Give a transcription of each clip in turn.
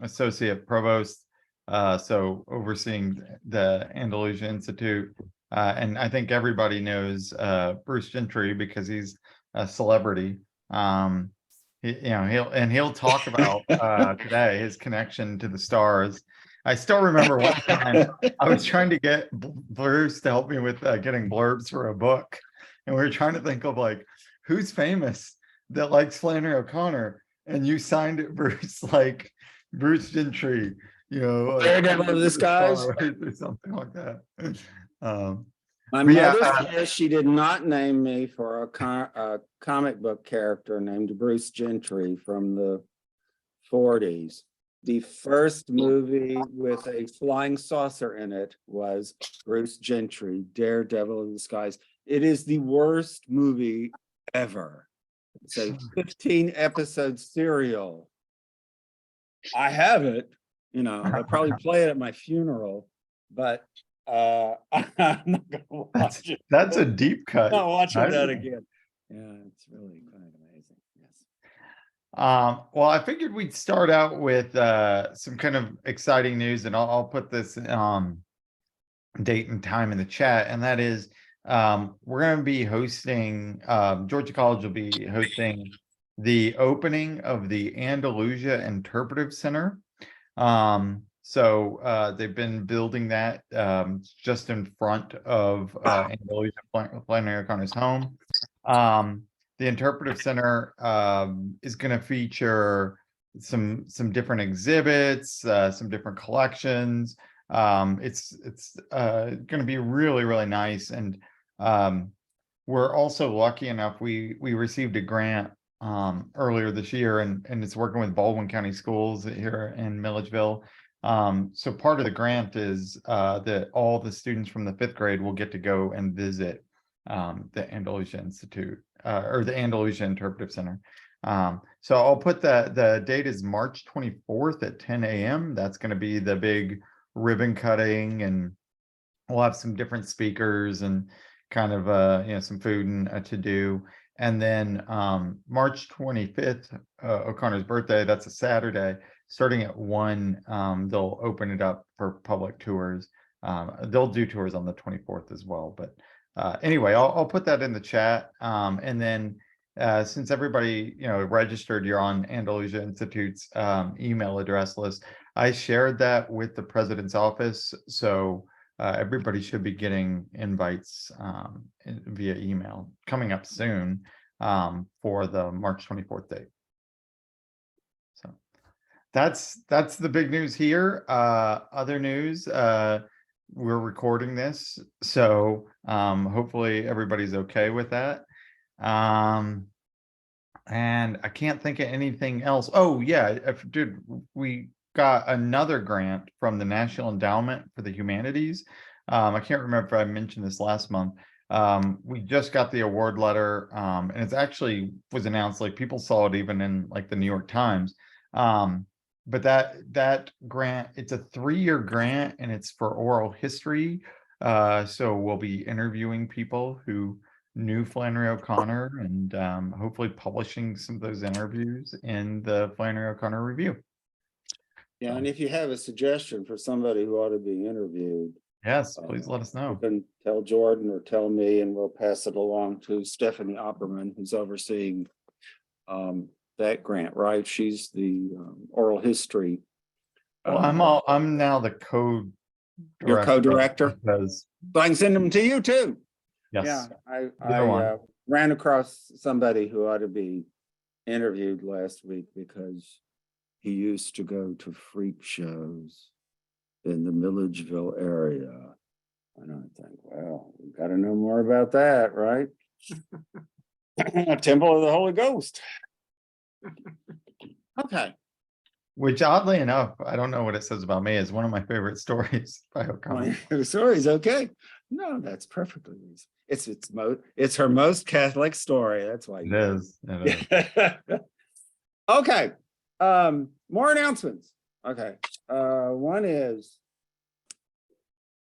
associate provost, so overseeing the Andalusia Institute. And I think everybody knows Bruce Gentry because he's a celebrity. He'll talk about today his connection to the stars. I still remember one time I was trying to get Bruce to help me with getting blurbs for a book, and we were trying to think of like who's famous that likes Flannery O'Connor, and you signed it, Bruce, like Bruce Gentry, Daredevil of the Skies, or something like that. My mother says she did not name me for a comic book character named Bruce Gentry from the 40s. The first movie with a flying saucer in it was Bruce Gentry, Daredevil in the Skies. It is the worst movie ever. It's a 15-episode serial. I have it, I'll probably play it at my funeral, but I'm not gonna watch it. That's a deep cut. I'm not watching that again. Yeah, it's really kind of amazing. Yes. Well, I figured we'd start out with some kind of exciting news, and I'll put this date and time in the chat, and that is we're going to be hosting, Georgia College will be hosting the opening of the Andalusia Interpretive Center. So they've been building that just in front of Andalusia, Flannery O'Connor's home. The Interpretive Center is going to feature some different exhibits, some different collections. It's going to be really, really nice. And we're also lucky enough, we received a grant earlier this year, and it's working with Baldwin County Schools here in Milledgeville. So part of the grant is that all the students from the 5th grade will get to go and visit the Andalusia Institute or the Andalusia Interpretive Center. So I'll put the date is March 24th at 10 a.m. That's going to be the big ribbon cutting, and we'll have some different speakers and kind of some food and to do. And then March 25th, O'Connor's birthday, that's a Saturday, starting at 1, they'll open it up for public tours. They'll do tours on the 24th as well. But anyway, I'll put that in the chat. And then since everybody, registered, you're on Andalusia Institute's email address list, I shared that with the president's office. So everybody should be getting invites via email coming up soon for the March 24th date. So that's the big news here. Other news, we're recording this, so hopefully everybody's okay with that. And I can't think of anything else. Oh yeah, we got another grant from the National Endowment for the Humanities. I can't remember if I mentioned this last month. We just got the award letter, and it's actually was announced, like people saw it even in like the New York Times. But that grant, it's a 3-year grant, and it's for oral history. So we'll be interviewing people who knew Flannery O'Connor, and hopefully publishing some of those interviews in the Flannery O'Connor Review. Yeah, and if you have a suggestion for somebody who ought to be interviewed, yes, please let us know. You can tell Jordan or tell me, and we'll pass it along to Stephanie Opperman, who's overseeing that grant, right? She's the oral history. Well, I'm now the co-director. Your co-director? Because So I can send them to you too. yes. Yeah, I ran across somebody who ought to be interviewed last week because he used to go to freak shows in the Milledgeville area. And I think, well, we've got to know more about that, right? A Temple of the Holy Ghost. Okay. Which oddly enough, I don't know what it says about me, is one of my favorite stories by O'Connor. The story's okay. No, that's perfectly reasonable. It's her most Catholic story. That's why It is. Okay. More announcements. Okay. One is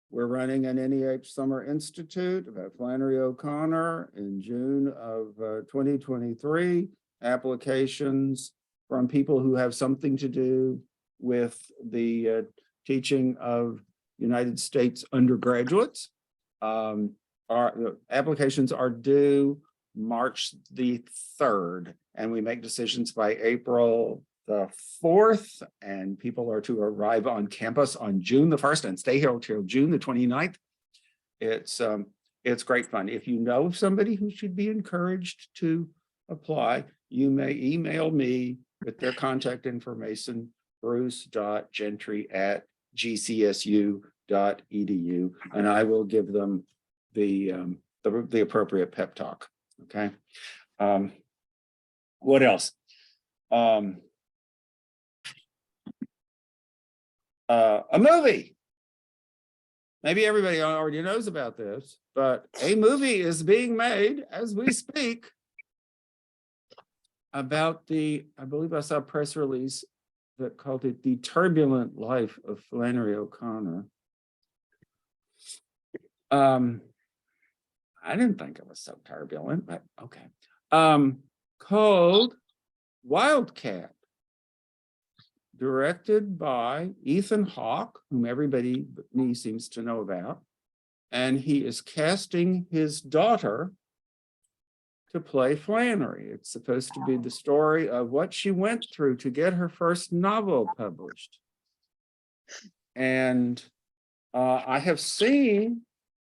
we're running an NEH Summer Institute about Flannery O'Connor in June of 2023. Applications from people who have something to do with the teaching of United States undergraduates. Our applications are due March the 3rd, and we make decisions by April the 4th, and people are to arrive on campus on June the 1st and stay here till June the 29th. It's great fun. If you know of somebody who should be encouraged to apply, you may email me with their contact information, bruce.gentry@gcsu.edu, and I will give them the appropriate pep talk. Okay. What else? A movie. Maybe everybody already knows about this, but a movie is being made as we speak about I believe I saw a press release that called it The Turbulent Life of Flannery O'Connor. I didn't think it was so turbulent, but okay. Called Wildcat, directed by Ethan Hawke, whom everybody but me seems to know about. And he is casting his daughter to play Flannery. It's supposed to be the story of what she went through to get her first novel published. And I have seen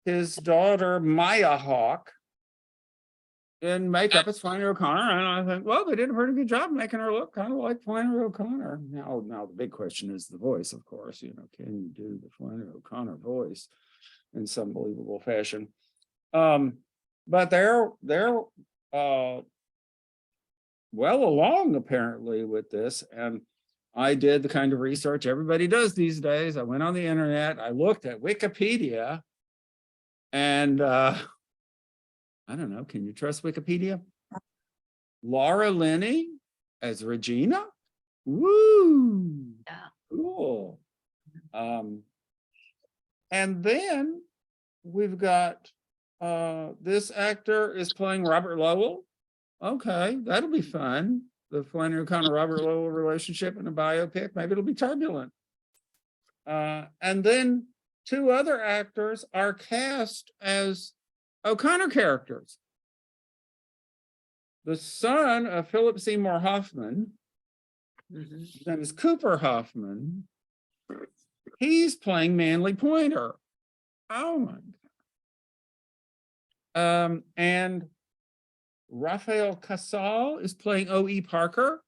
his daughter, Maya Hawke, in makeup as Flannery O'Connor, and I think, well, they did a pretty good job making her look kind of like Flannery O'Connor. Now the big question is the voice, of course. You know, can you do the Flannery O'Connor voice in some believable fashion? But they're well along apparently with this, and I did the kind of research everybody does these days. I went on the internet, I looked at Wikipedia, and I don't know, can you trust Wikipedia? Laura Linney as Regina? Woo! Yeah. Cool. And then we've got this actor is playing Robert Lowell. Okay, that'll be fun. The Flannery O'Connor Robert Lowell relationship in a biopic. Maybe it'll be turbulent. And then 2 other actors are cast as O'Connor characters. The son of Philip Seymour Hoffman, his name is Cooper Hoffman. He's playing Manly Pointer. Oh my God. And Raphael Casal is playing O.E. Parker,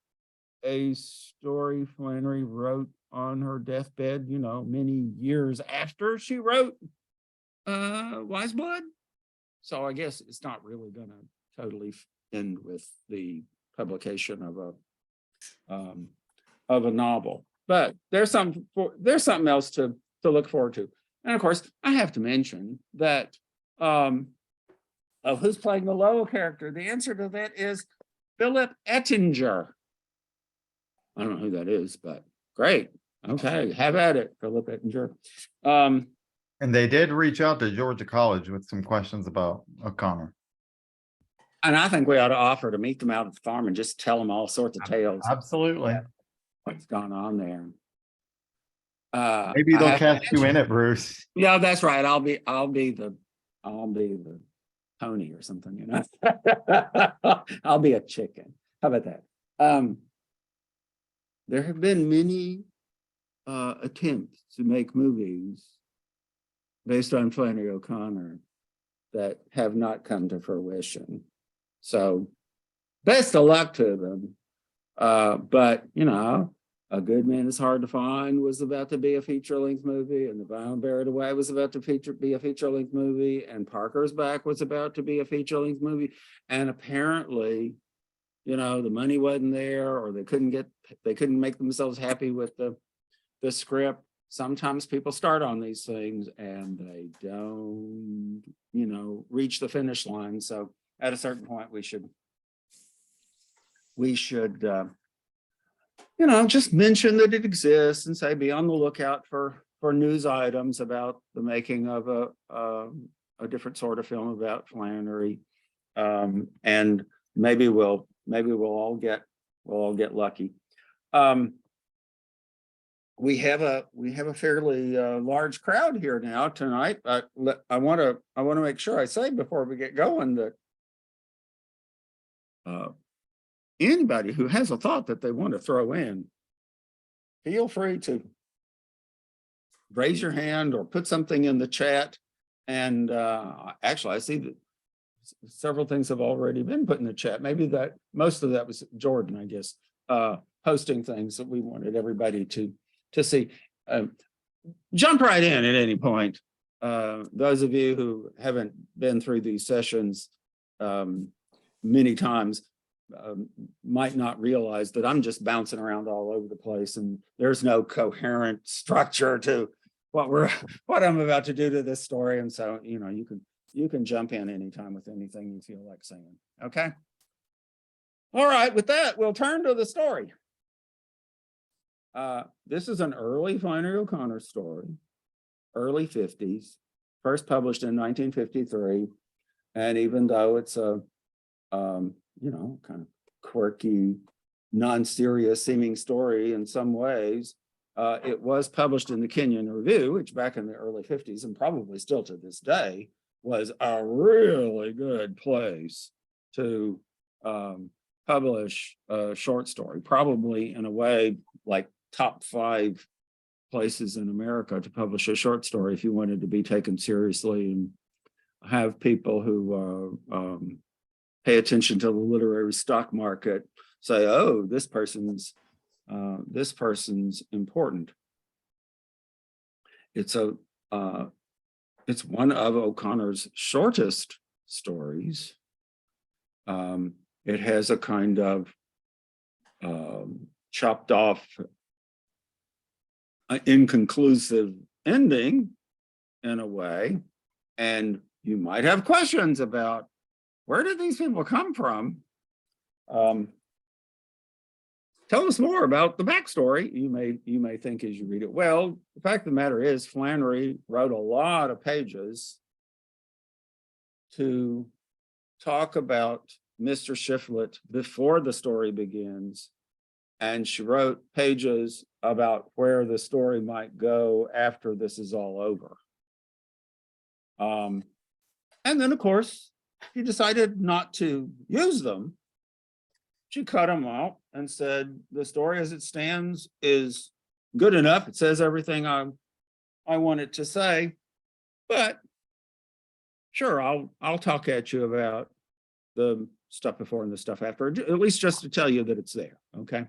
a story Flannery wrote on her deathbed, you know, many years after she wrote Wise Blood. So I guess it's not really going to totally end with the publication of a novel, but there's something else to look forward to. And of course, I have to mention that who's playing the Lowell character. The answer to that is Philip Ettinger. I don't know who that is, but great. Okay, have at it, Philip Ettinger. And they did reach out to Georgia College with some questions about O'Connor. And I think we ought to offer to meet them out at the farm and just tell them all sorts of tales. Absolutely. What's going on there? Maybe they'll cast you in it, Bruce. Yeah, that's right. I'll be the pony or something, you know. I'll be a chicken. How about that? There have been many attempts to make movies based on Flannery O'Connor that have not come to fruition. So best of luck to them. But, you know, A Good Man Is Hard to Find was about to be a feature-length movie, and The Bound Buried Away was about to be a feature-length movie, and Parker's Back was about to be a feature-length movie. And apparently, you know, the money wasn't there, or they couldn't make themselves happy with the script. Sometimes people start on these things and they don't, you know, reach the finish line. So at a certain point, we should, you know, just mention that it exists and say, be on the lookout for news items about the making of a different sort of film about Flannery. And maybe we'll all get lucky. We have a fairly large crowd here now tonight. I want to make sure I say before we get going that anybody who has a thought that they want to throw in, feel free to raise your hand or put something in the chat. And actually, I see that several things have already been put in the chat. Maybe that most of that was Jordan, I guess, posting things that we wanted everybody to see. Jump right in at any point. Those of you who haven't been through these sessions many times might not realize that I'm just bouncing around all over the place, and there's no coherent structure to what I'm about to do to this story. And so, you can jump in anytime with anything you feel like saying. Okay. All right. With that, we'll turn to the story. This is an early Flannery O'Connor story, early 50s, first published in 1953. And even though it's a, kind of quirky, non-serious seeming story in some ways, it was published in the Kenyon Review, which back in the early 50s and probably still to this day was a really good place to publish a short story, probably in a way like top 5 places in America to publish a short story if you wanted to be taken seriously and have people who pay attention to the literary stock market say, oh, this person's important. It's one of O'Connor's shortest stories. It has a kind of chopped off, inconclusive ending in a way. And you might have questions about where did these people come from? Tell us more about the backstory. You may think as you read it. Well, the fact of the matter is Flannery wrote a lot of pages to talk about Mr. Shiflett before the story begins. And she wrote pages about where the story might go after this is all over. And then, of course, he decided not to use them. She cut them out and said, the story as it stands is good enough. It says everything I want it to say, but sure, I'll talk at you about the stuff before and the stuff after, at least just to tell you that it's there, okay?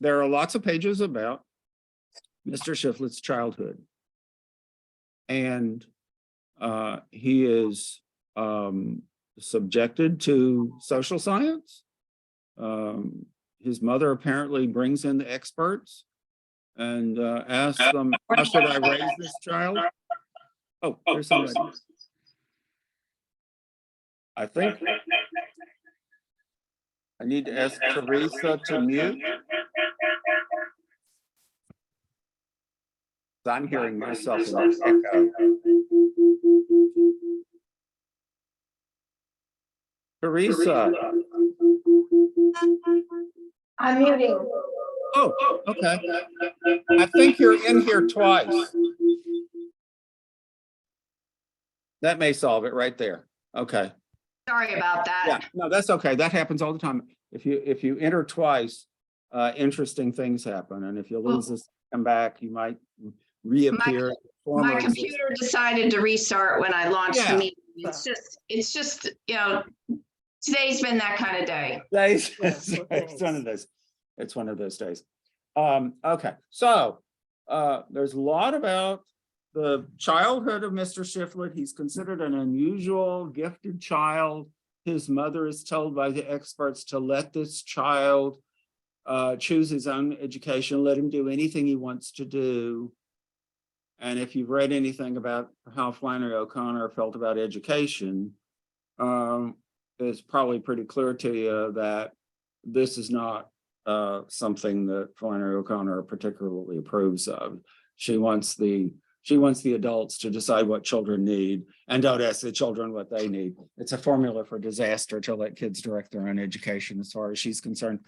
There are lots of pages about Mr. Shiflett's childhood. And he is subjected to social science. His mother apparently brings in the experts and asks them, how should I raise this child? Oh, there's somebody. I think I need to ask Teresa to mute. I'm hearing myself in an echo. Teresa. I'm muting. Oh, okay. I think you're in here twice. That may solve it right there. Okay. Sorry about that. Yeah, no, that's okay. That happens all the time. If you enter twice, interesting things happen. And if you lose this, come back, you might reappear. My computer decided to restart when I launched the meeting. It's just, today's been that kind of day. It's one of those days. Okay, so there's a lot about the childhood of Mr. Shiflett. He's considered an unusual, gifted child. His mother is told by the experts to let this child choose his own education, let him do anything he wants to do. And if you've read anything about how Flannery O'Connor felt about education, it's probably pretty clear to you that this is not something that Flannery O'Connor particularly approves of. She wants the She wants the adults to decide what children need and don't ask the children what they need. It's a formula for disaster to let kids direct their own education as far as she's concerned.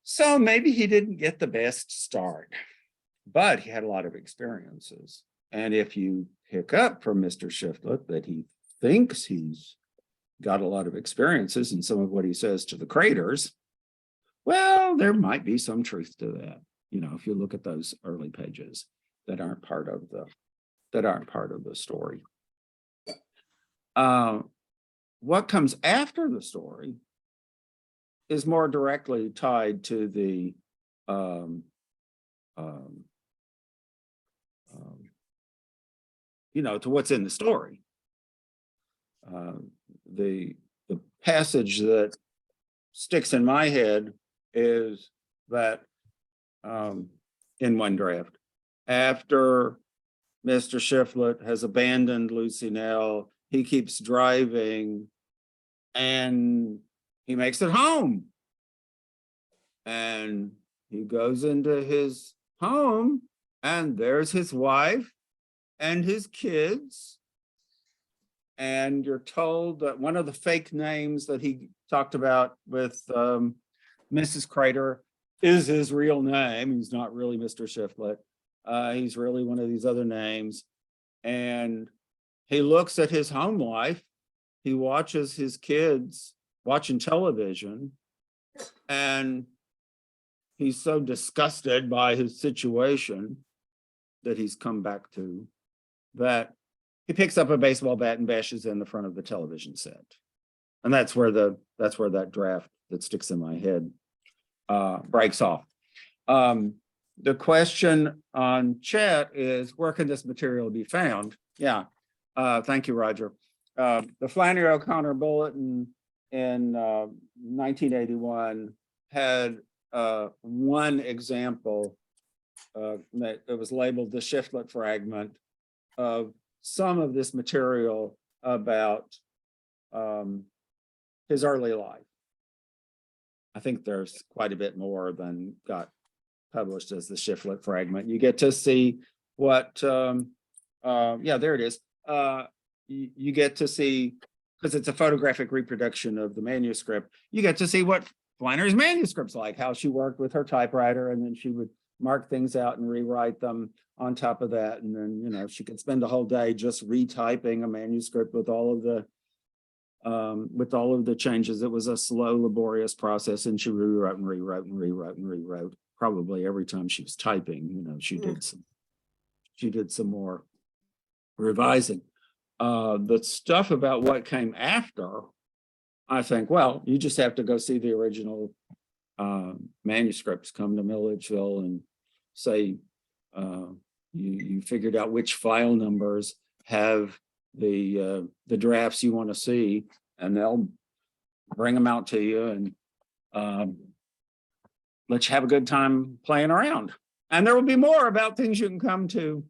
So maybe he didn't get the best start, but he had a lot of experiences. And if you pick up from Mr. Shiflett that he thinks he's got a lot of experiences in some of what he says to the Craters, well, there might be some truth to that. You know, if you look at those early pages that aren't part of the story. What comes after the story is more directly tied to the to what's in the story. The passage that sticks in my head is that in one draft, after Mr. Shiflett has abandoned Lucy Nell, he keeps driving and he makes it home. And he goes into his home and there's his wife and his kids. And you're told that one of the fake names that he talked about with Mrs. Crater is his real name. He's not really Mr. Shiflett. He's really one of these other names. And he looks at his home life. He watches his kids watching television. And he's so disgusted by his situation that he's come back to that he picks up a baseball bat and bashes in the front of the television set. And that's where that draft that sticks in my head breaks off. The question on chat is, where can this material be found? Yeah, thank you, Roger. The Flannery O'Connor Bulletin in 1981 had one example that it was labeled the Shiflett fragment of some of this material about his early life. I think there's quite a bit more than got published as the Shiflett fragment. You get to see what, yeah, there it is. You get to see, because it's a photographic reproduction of the manuscript, you get to see what Flannery's manuscript's like, how she worked with her typewriter, and then she would mark things out and rewrite them on top of that. And then, you know, she could spend a whole day just retyping a manuscript with all of the changes. It was a slow, laborious process, and she rewrote and rewrote and rewrote and rewrote. Probably every time she was typing, you know, she did some more revising. The stuff about what came after, I think, well, you just have to go see the original manuscripts, come to Milledgeville and say you figured out which file numbers have the drafts you want to see, and they'll bring them out to you and let you have a good time playing around. And there will be more about things you can come to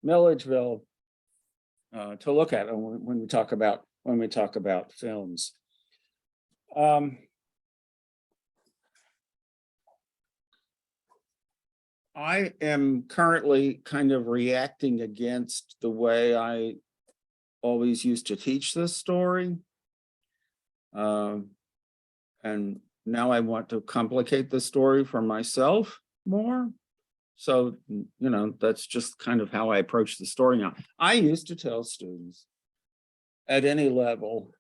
Milledgeville to look at when we talk about films. I am currently kind of reacting against the way I always used to teach this story. And now I want to complicate the story for myself more. So, you know, that's just kind of how I approach the story now. I used to tell students at any level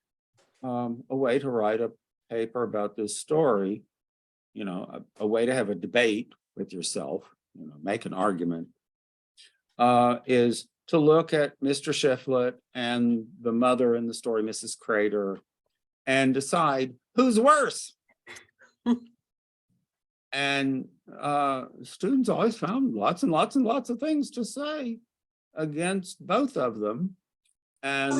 a way to write a paper about this story, you know, a way to have a debate with yourself, you know, make an argument, is to look at Mr. Shiflett and the mother in the story, Mrs. Crater, and decide who's worse. And students always found lots and lots and lots of things to say against both of them. And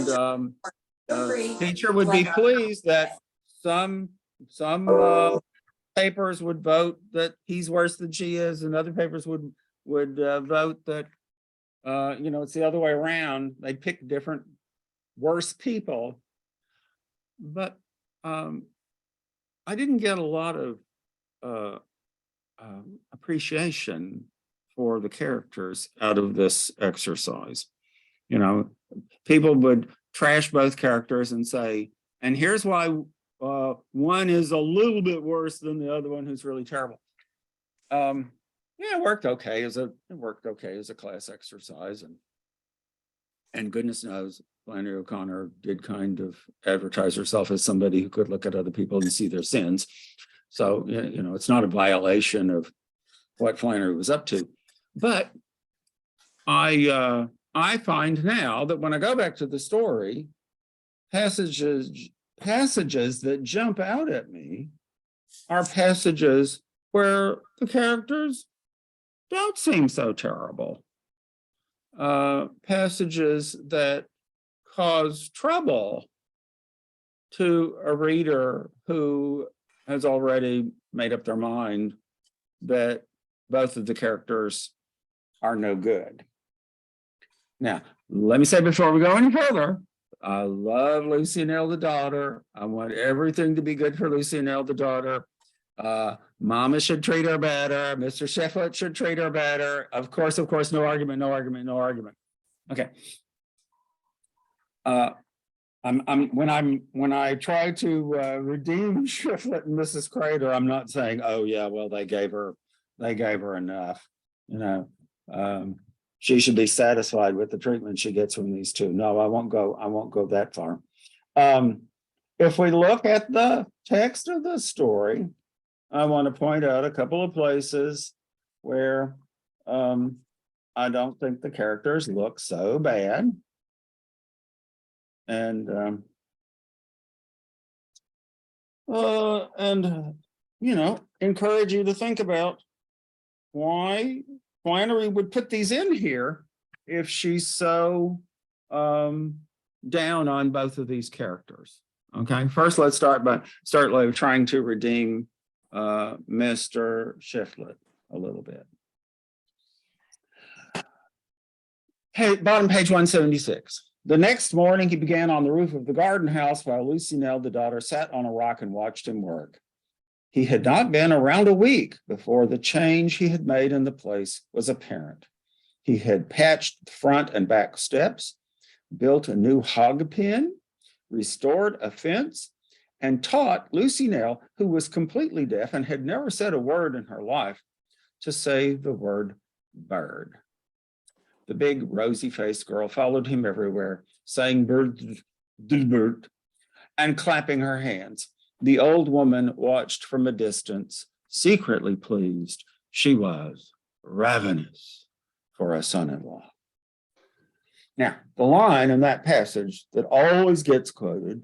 the teacher would be pleased that some papers would vote that he's worse than she is, and other papers would vote that you know, it's the other way around. They pick different worse people. But I didn't get a lot of appreciation for the characters out of this exercise. You know, people would trash both characters and say, and here's why one is a little bit worse than the other one who's really terrible. Yeah, it worked okay as a class exercise, and goodness knows Flannery O'Connor did kind of advertise herself as somebody who could look at other people and see their sins. So, you know, it's not a violation of what Flannery was up to. But I find now that when I go back to the story, passages that jump out at me are passages where the characters don't seem so terrible. Passages that cause trouble to a reader who has already made up their mind that both of the characters are no good. Now, let me say before we go any further, I love Lucy Nell, the daughter. I want everything to be good for Lucy Nell, the daughter. Mama should treat her better. Mr. Shefflett should treat her better. Of course, no argument. Okay. When I try to redeem Shefflett and Mrs. Crater, I'm not saying, oh yeah, well they gave her enough. You know, she should be satisfied with the treatment she gets from these two. No, I won't go that far. If we look at the text of the story, I want to point out a couple of places where I don't think the characters look so bad. And you know, encourage you to think about why Flannery would put these in here if she's so down on both of these characters. Okay, first let's start trying to redeem Mr. Shefflett a little bit. Hey, bottom page 176. The next morning, he began on the roof of the garden house while Lucy Nell, the daughter, sat on a rock and watched him work. He had not been around a week before the change he had made in the place was apparent. He had patched the front and back steps, built a new hog pen, restored a fence, and taught Lucy Nell, who was completely deaf and had never said a word in her life, to say the word bird. The big rosy-faced girl followed him everywhere, saying bird, bird, and clapping her hands. The old woman watched from a distance, secretly pleased. She was ravenous for a son-in-law. Now, the line in that passage that always gets quoted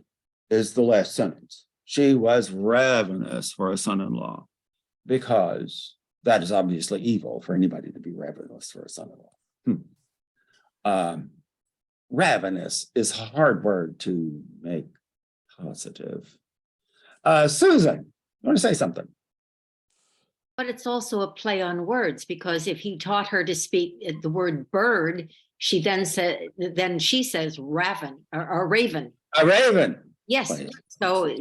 is the last sentence. She was ravenous for a son-in-law, because that is obviously evil for anybody to be ravenous for a son-in-law. Ravenous is a hard word to make positive. Susan, you want to say something? But it's also a play on words, because if he taught her to speak the word bird, she then she says raven or raven. A raven. Yes. So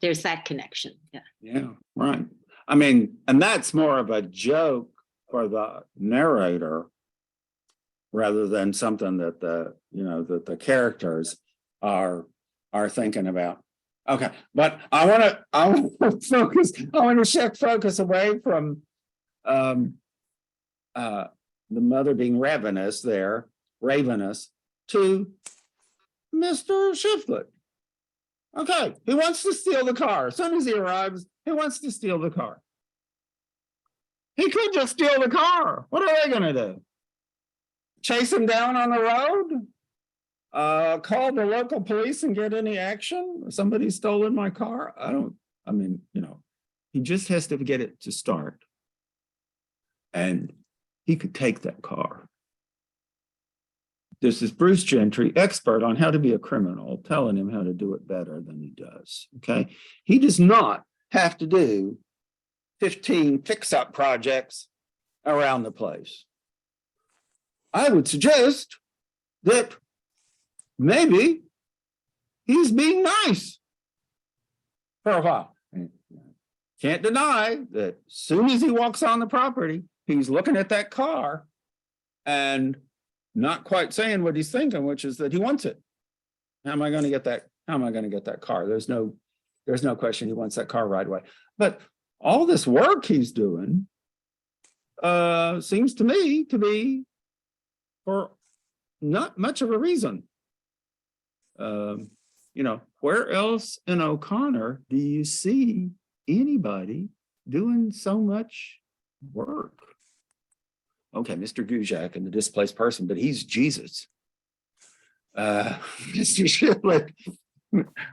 there's that connection. Yeah. Yeah, right. I mean, and that's more of a joke for the narrator rather than something that the characters are thinking about. Okay, but I want to shift focus away from the mother being ravenous, to Mr. Shefflett. Okay, he wants to steal the car. As soon as he arrives, he wants to steal the car. He could just steal the car. What are they going to do? Chase him down on the road? Call the local police and get any action? Somebody stolen my car? He just has to get it to start. And he could take that car. This is Bruce Gentry, expert on how to be a criminal, telling him how to do it better than he does, okay? He does not have to do 15 fix-up projects around the place. I would suggest that maybe he's being nice for a while. Can't deny that as soon as he walks on the property, he's looking at that car and not quite saying what he's thinking, which is that he wants it. How am I going to get that? How am I going to get that car? There's no question he wants that car right away. But all this work he's doing seems to me to be for not much of a reason. Where else in O'Connor do you see anybody doing so much work? Okay, Mr. Gujak and the displaced person, but he's Jesus. Mr.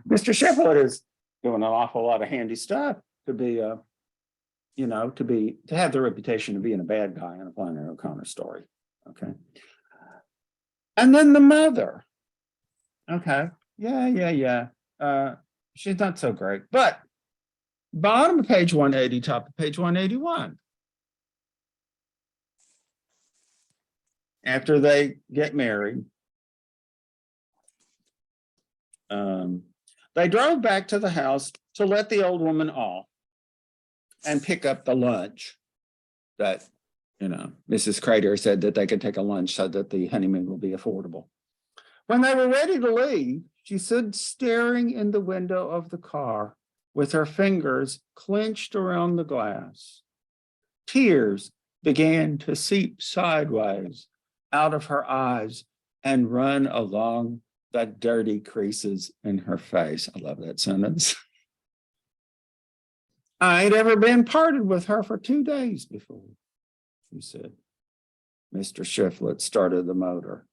Shiflett is doing an awful lot of handy stuff to be to have the reputation of being a bad guy in a Flannery O'Connor story. Okay. And then the mother. Okay. Yeah. She's not so great, but bottom of page 180, top of page 181. After they get married, they drove back to the house to let the old woman off and pick up the lunch that, Mrs. Crater said that they could take a lunch so that the honeymoon will be affordable. When they were ready to leave, she stood staring in the window of the car with her fingers clenched around the glass. Tears began to seep sideways out of her eyes and run along the dirty creases in her face. I love that sentence. I ain't ever been parted with her for 2 days before, she said. Mr. Shiflett started the motor.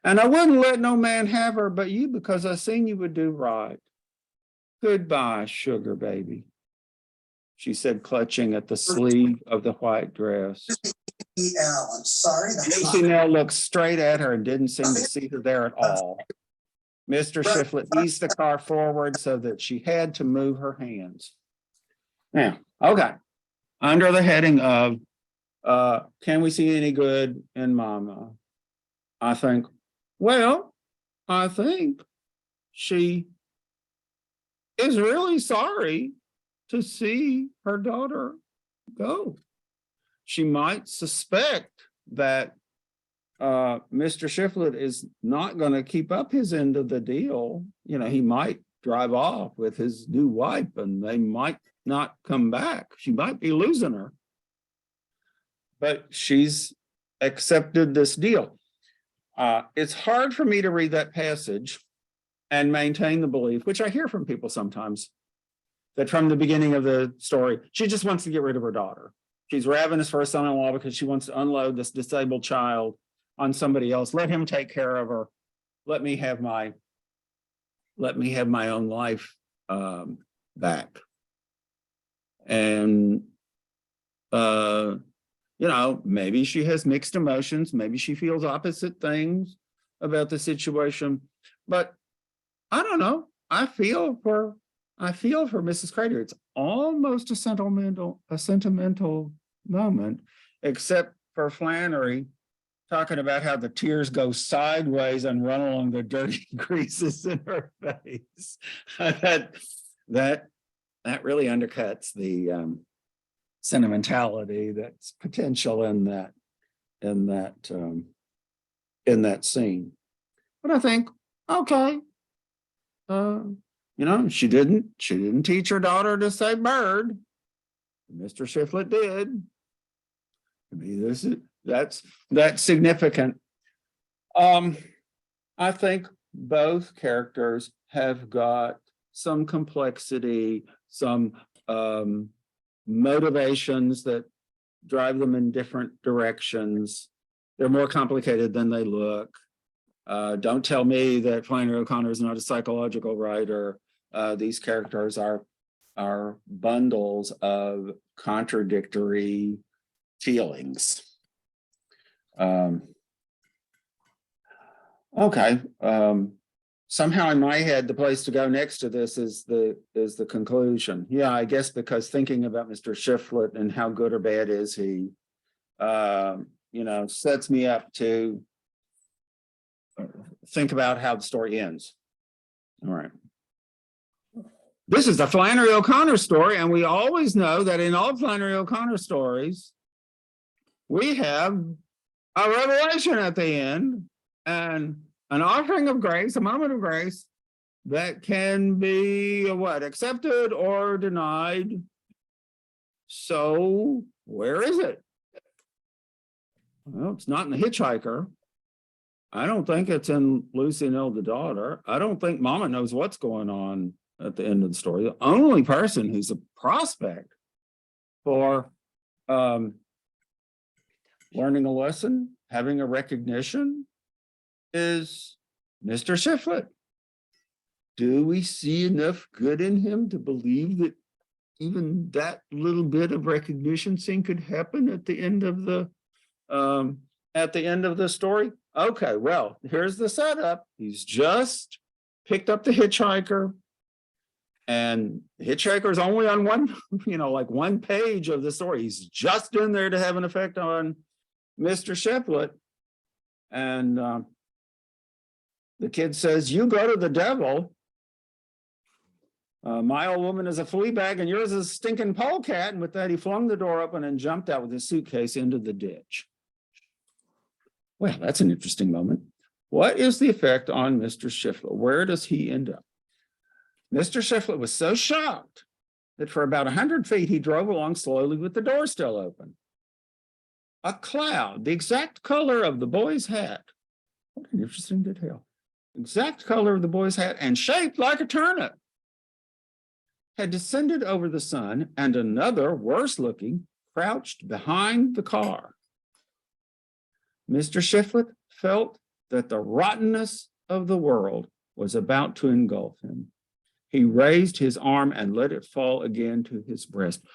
And I wouldn't let no man have her but you because I seen you would do right. Goodbye, sugar baby, she said, clutching at the sleeve of the white dress. I'm sorry. Lucy now looked straight at her and didn't seem to see her there at all. Mr. Shiflett eased the car forward so that she had to move her hands. Now, okay, under the heading of can we see any good in Mama? I think she is really sorry to see her daughter go. She might suspect that Mr. Shiflett is not going to keep up his end of the deal. He might drive off with his new wife and they might not come back. She might be losing her. But she's accepted this deal. It's hard for me to read that passage and maintain the belief, which I hear from people sometimes, that from the beginning of the story, she just wants to get rid of her daughter. She's ravenous for her son-in-law because she wants to unload this disabled child on somebody else. Let him take care of her. Let me have my own life back. And maybe she has mixed emotions. Maybe she feels opposite things about the situation. But I don't know. I feel for Mrs. Crater. It's almost a sentimental moment, except for Flannery talking about how the tears go sideways and run along the dirty creases in her face. that really undercuts the sentimentality that's potential in that scene. But I think, okay, she didn't teach her daughter to say bird. Mr. Shiflett did. I mean, that's significant. I think both characters have got some complexity, some motivations that drive them in different directions. They're more complicated than they look. Don't tell me that Flannery O'Connor is not a psychological writer. These characters are bundles of contradictory feelings. Okay. Somehow in my head, the place to go next to this is the conclusion. Yeah, I guess because thinking about Mr. Shiflett and how good or bad is he, sets me up to think about how the story ends. All right. This is the Flannery O'Connor story, and we always know that in all Flannery O'Connor stories, we have a revelation at the end and an offering of grace, a moment of grace that can be what, accepted or denied. So where is it? Well, it's not in the hitchhiker. I don't think it's in Lucy and the daughter. I don't think Mama knows what's going on at the end of the story. The only person who's a prospect for learning a lesson, having a recognition, is Mr. Shiflett. Do we see enough good in him to believe that even that little bit of recognition scene could happen at the end of the story? Okay, well, here's the setup. He's just picked up the hitchhiker, and the hitchhiker's only on one, like one page of the story. He's just in there to have an effect on Mr. Shiflett. And the kid says, "You go to the devil. My old woman is a flea bag and yours is a stinking polecat." And with that, he flung the door open and jumped out with his suitcase into the ditch. Well, that's an interesting moment. What is the effect on Mr. Shiflett? Where does he end up? Mr. Shiflett was so shocked that for about 100 feet, he drove along slowly with the door still open. A cloud, the exact color of the boy's hat. What an interesting detail. Exact color of the boy's hat and shaped like a turnip had descended over the sun, and another, worse looking, crouched behind the car. Mr. Shiflett felt that the rottenness of the world was about to engulf him. He raised his arm and let it fall again to his breast.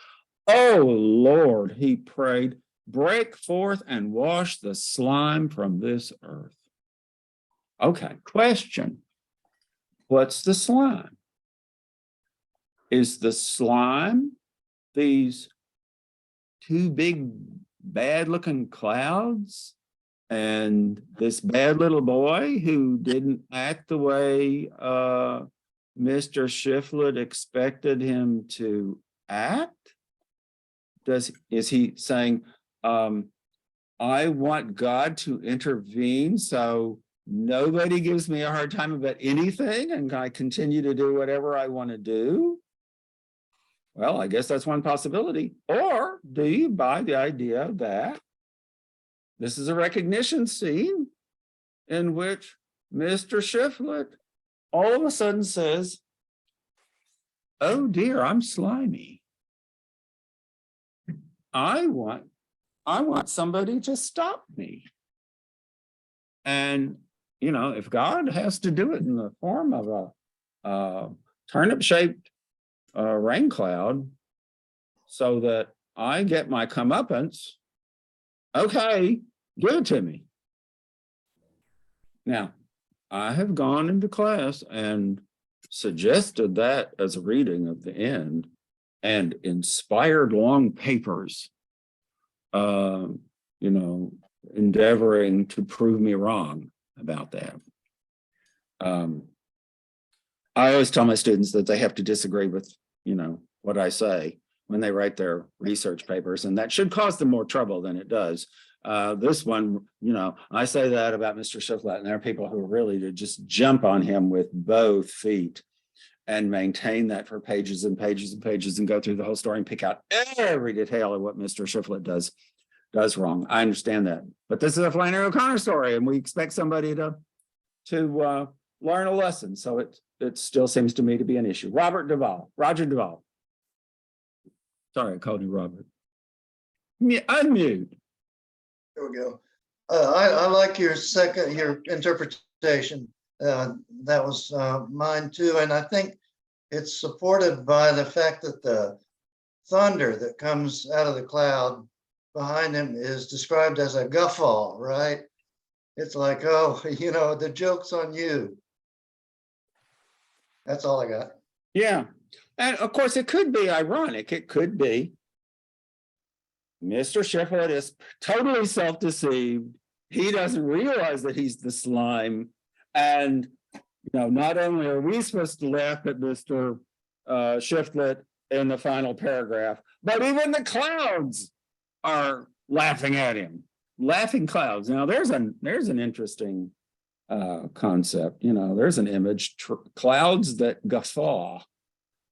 "Oh, Lord," he prayed, "break forth and wash the slime from this earth." Okay, question. What's the slime? Is the slime these two big bad-looking clouds and this bad little boy who didn't act the way Mr. Shiflett expected him to act? Is he saying, I want God to intervene so nobody gives me a hard time about anything and I continue to do whatever I want to do? Well, I guess that's one possibility. Or do you buy the idea that this is a recognition scene in which Mr. Shiflett all of a sudden says, "Oh dear, I'm slimy. I want somebody to stop me." And, if God has to do it in the form of a turnip-shaped rain cloud so that I get my comeuppance, okay, give it to me. Now, I have gone into class and suggested that as a reading of the end and inspired long papers, endeavoring to prove me wrong about that. I always tell my students that they have to disagree with, what I say when they write their research papers, and that should cause them more trouble than it does. This one, I say that about Mr. Shiflett, and there are people who really to just jump on him with both feet and maintain that for pages and pages and pages and go through the whole story and pick out every detail of what Mr. Shiflett does wrong. I understand that, but this is a Flannery O'Connor story, and we expect somebody to learn a lesson. So it still seems to me to be an issue. Roger Duvall. Sorry, I called you Robert. Unmute. There we go. I like your interpretation. That was mine too. And I think it's supported by the fact that the thunder that comes out of the cloud behind him is described as a guffaw, right? It's like, oh, the joke's on you. That's all I got. Yeah. And of course, it could be ironic. It could be Mr. Shiflett is totally self-deceived. He doesn't realize that he's the slime. And, not only are we supposed to laugh at Mr. Shiflett in the final paragraph, but even the clouds are laughing at him, laughing clouds. Now there's an interesting concept, there's an image, clouds that guffaw.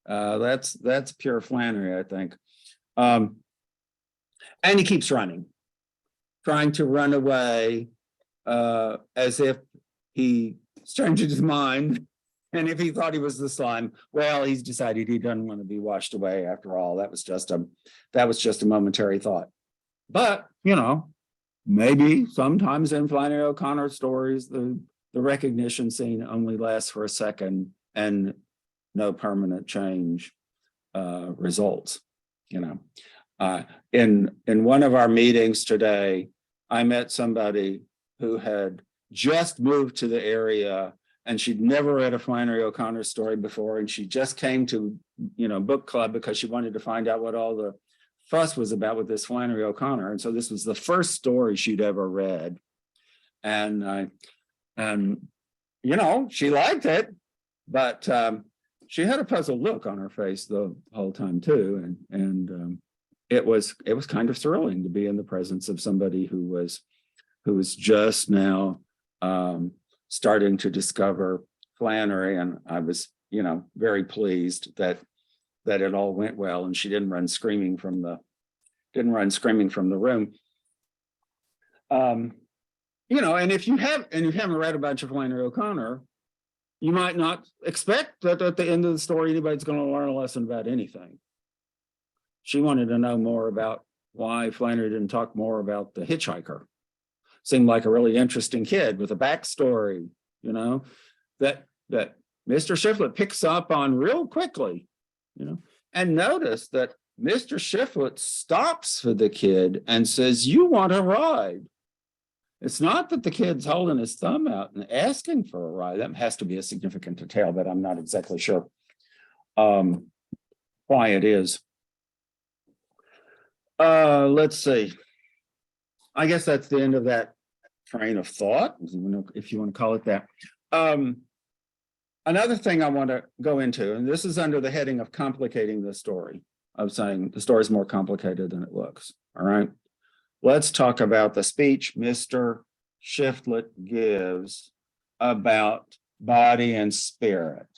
That's pure Flannery, I think. And he keeps running, trying to run away, as if he changed his mind. And if he thought he was the slime, well, he's decided he doesn't want to be washed away after all. That was just a momentary thought. But, maybe sometimes in Flannery O'Connor stories, the recognition scene only lasts for a second and no permanent change results. In one of our meetings today, I met somebody who had just moved to the area and she'd never read a Flannery O'Connor story before, and she just came to book club because she wanted to find out what all the fuss was about with this Flannery O'Connor. And so this was the first story she'd ever read, and she liked it, but she had a puzzled look on her face the whole time too, and it was kind of thrilling to be in the presence of somebody who was just now starting to discover Flannery, and I was very pleased that it all went well, and she didn't run screaming from the room. And if you haven't read a bunch of Flannery O'Connor, you might not expect that at the end of the story anybody's going to learn a lesson about anything. She wanted to know more about why Flannery didn't talk more about the hitchhiker. Seemed like a really interesting kid with a backstory, that Mr. Shiflett picks up on real quickly, and notice that Mr. Shiflett stops for the kid and says, "You want a ride?" It's not that the kid's holding his thumb out and asking for a ride. That has to be a significant detail, but I'm not exactly sure why it is. Let's see. I guess that's the end of that train of thought, if you want to call it that. Another thing I want to go into, and this is under the heading of complicating the story, of saying the story is more complicated than it looks. All right. Let's talk about the speech Mr. Shiflett gives about body and spirit.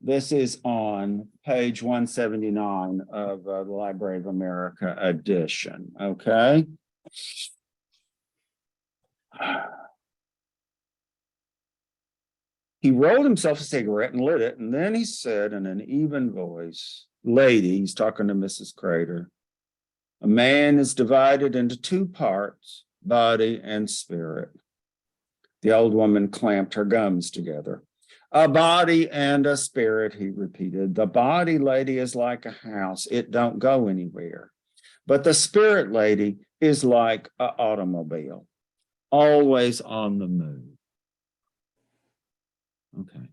This is on page 179 of the Library of America edition. Okay. He rolled himself a cigarette and lit it, and then he said in an even voice, "Lady," he's talking to Mrs. Crater, "a man is divided into two parts, body and spirit." The old woman clamped her gums together. "A body and a spirit," he repeated. "The body, lady, is like a house. It don't go anywhere. But the spirit, lady, is like an automobile, always on the move." Okay.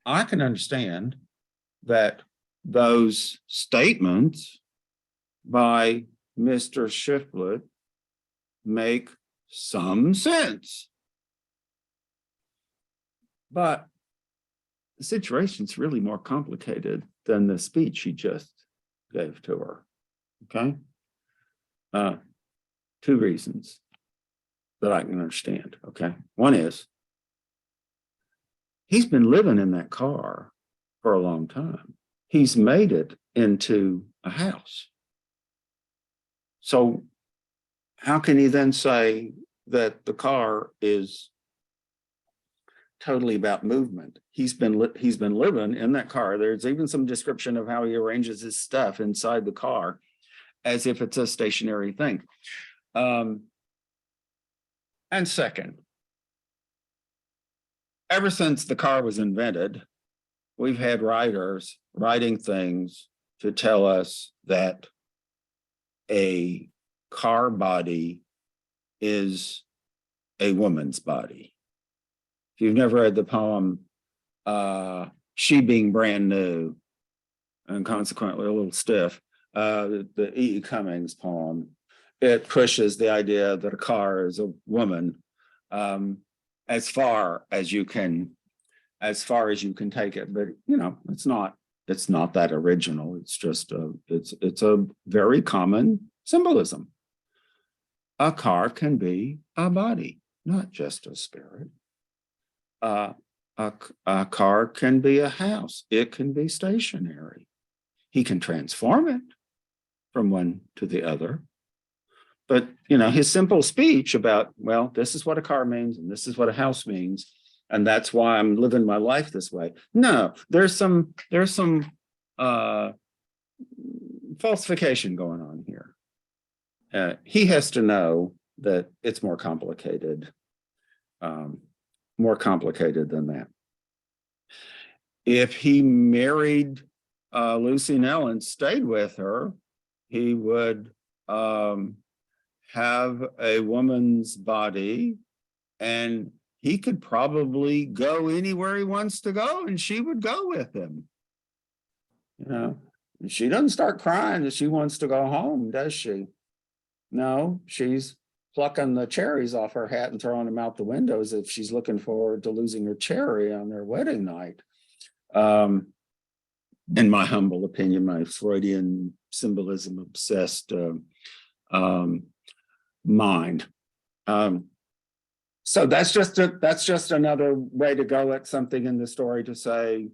I can understand that those statements by Mr. Shiflett make some sense. But the situation's really more complicated than the speech he just gave to her. Okay? Two reasons that I can understand. Okay. One is he's been living in that car for a long time. He's made it into a house. So how can he then say that the car is totally about movement? He's been living in that car. There's even some description of how he arranges his stuff inside the car as if it's a stationary thing. And second, ever since the car was invented, we've had writers writing things to tell us that a car body is a woman's body. If you've never read the poem, She Being Brand New, and consequently a little stiff, the E. Cummings poem, it pushes the idea that a car is a woman as far as you can take it. But it's not that original. It's just it's a very common symbolism. a car can be a body, not just a spirit. A car can be a house. It can be stationary. He can transform it from one to the other. But, you know, his simple speech about, well, this is what a car means and this is what a house means, and that's why I'm living my life this way. No, there's some falsification going on here. He has to know that it's more complicated than that. If he married Lucy Nell and stayed with her, he would have a woman's body, and he could probably go anywhere he wants to go, and she would go with him. You know, she doesn't start crying that she wants to go home, does she? No, she's plucking the cherries off her hat and throwing them out the windows if she's looking forward to losing her cherry on their wedding night. In my humble opinion, my Freudian symbolism obsessed mind. So that's just another way to go at something in the story, to say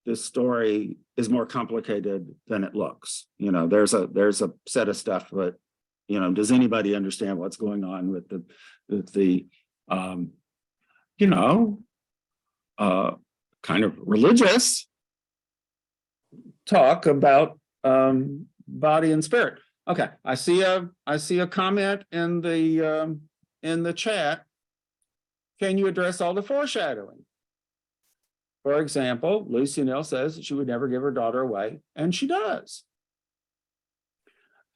this story is more complicated than it looks. You know, there's a set of stuff, but you know, does anybody understand what's going on with the kind of religious talk about body and spirit? Okay, I see a comment in the chat. Can you address all the foreshadowing? For example, Lucy Nell says that she would never give her daughter away, and she does.